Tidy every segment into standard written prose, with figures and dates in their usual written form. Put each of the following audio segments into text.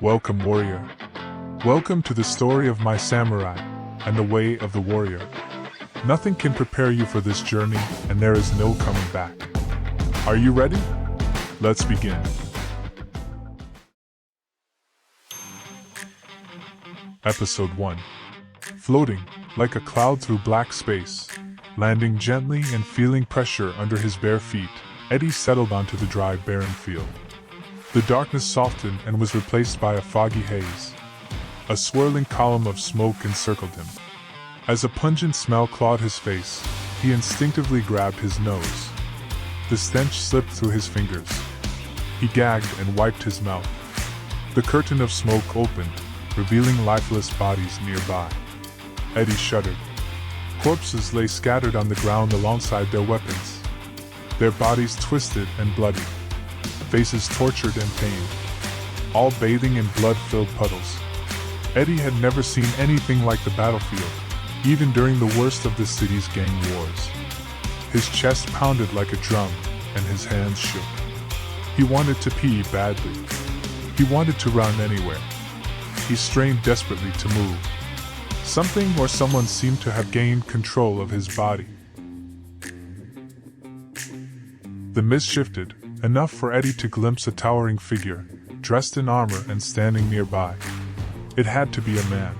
Welcome, warrior. Welcome to the story of my samurai and the way of the warrior. Nothing can prepare you for this journey, and there is no coming back. Are you ready? Let's begin. Episode 1. Floating like a cloud through black space, landing gently and feeling pressure under his bare feet, Eddie settled onto the dry, barren field. The darkness softened and was replaced by a foggy haze. A swirling column of smoke encircled him. As a pungent smell clawed his face, he instinctively grabbed his nose. The stench slipped through his fingers. He gagged and wiped his mouth. The curtain of smoke opened, revealing lifeless bodies nearby. Eddie shuddered. Corpses lay scattered on the ground alongside their weapons. Their bodies twisted and bloody. Faces tortured and pained, all bathing in blood-filled puddles. Eddie had never seen anything like the battlefield, even during the worst of the city's gang wars. His chest pounded like a drum, and his hands shook. He wanted to pee badly. He wanted to run anywhere. He strained desperately to move. Something or someone seemed to have gained control of his body. The mist shifted, enough for Eddie to glimpse a towering figure, dressed in armor and standing nearby. It had to be a man.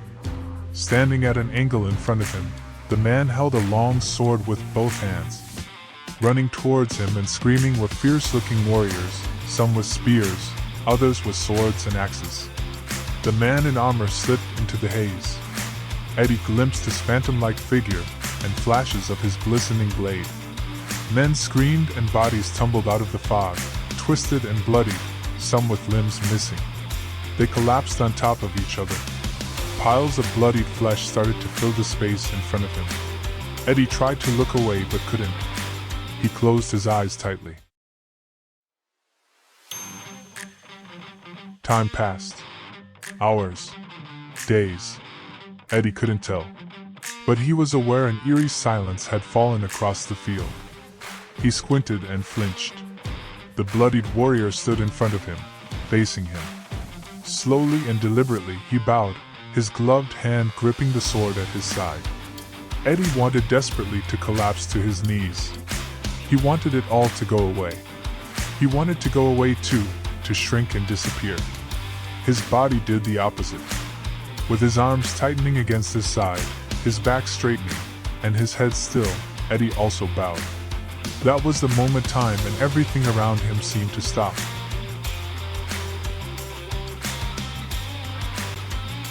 Standing at an angle in front of him, the man held a long sword with both hands. Running towards him and screaming were fierce-looking warriors, some with spears, others with swords and axes. The man in armor slipped into the haze. Eddie glimpsed his phantom-like figure and flashes of his glistening blade. Men screamed and bodies tumbled out of the fog, twisted and bloodied, some with limbs missing. They collapsed on top of each other. Piles of bloodied flesh started to fill the space in front of him. Eddie tried to look away but couldn't. He closed his eyes tightly. Time passed. Hours. Days. Eddie couldn't tell. But he was aware an eerie silence had fallen across the field. He squinted and flinched. The bloodied warrior stood in front of him, facing him. Slowly and deliberately he bowed, his gloved hand gripping the sword at his side. Eddie wanted desperately to collapse to his knees. He wanted it all to go away. He wanted to go away too, to shrink and disappear. His body did the opposite. With his arms tightening against his side, his back straightening, and his head still, Eddie also bowed. That was the moment time and everything around him seemed to stop.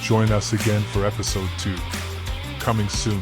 Join us again for episode 2. Coming soon.